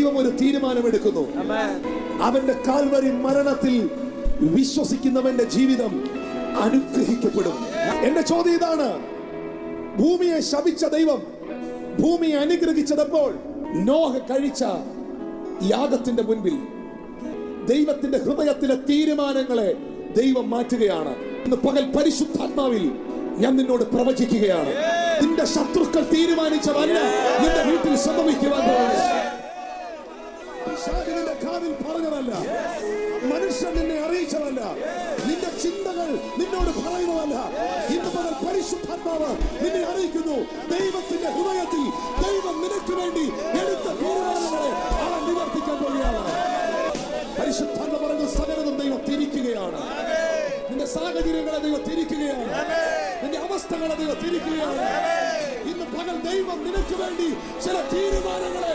ദൈവം ഒരു തീരുമാനമെടുക്കുന്നു. അവന്റെ കാൽവരി മരണത്തിൽ വിശ്വസിക്കുന്നവന്റെ ജീവിതം അനുഗ്രഹിക്കപ്പെടും. എന്റെ ചോദ്യം ഇതാണ്: ഭൂമിയെ ശപിച്ച ദൈവം ഭൂമിയെ അനുഗ്രഹിച്ചതപ്പോൾ നോഹ കഴിച്ച യാഗത്തിന്റെ മുൻപിൽ ദൈവത്തിന്റെ ഹൃദയത്തിലെ തീരുമാനങ്ങളെ ദൈവം മാറ്റുകയാണ്. ഇന്ന് പകൽ പരിശുദ്ധാത്മാവിൽ ഞാൻ നിന്നോട് പ്രവചിക്കുകയാണ്, നിന്റെ ശത്രുക്കൾ തീരുമാനിച്ചതല്ല നിന്റെ വീട്ടിൽ സംഭവിക്കുവാൻ പോകുന്നത്. പിശാചിന്റെ കാതിൽ പറഞ്ഞതല്ല, മനുഷ്യൻ നിന്നെ അറിയിച്ചതല്ല, നിന്റെ ചിന്തകൾ നിന്നോട് പറയുന്നതല്ല. ഇന്ന് പകൽ പരിശുദ്ധാത്മാവ് നിന്നെ അറിയിക്കുന്നു, ദൈവത്തിന്റെ ഹൃദയത്തിൽ ദൈവം നിനക്ക് വേണ്ടി എടുത്ത തീരുമാനങ്ങളെ അവൻ നിവർത്തിക്കാൻ പോവുകയാണ്. പരിശുദ്ധാത്മാവ് പറയുന്ന സകലതും ദൈവം തിരിക്കുകയാണ്. നിന്റെ സാഹചര്യങ്ങളെ ദൈവം തിരിക്കുകയാണ്, നിന്റെ അവസ്ഥകളെ ദൈവം തിരിക്കുകയാണ്. ഇന്ന് പകൽ ദൈവം നിനക്ക് വേണ്ടി ചില തീരുമാനങ്ങളെ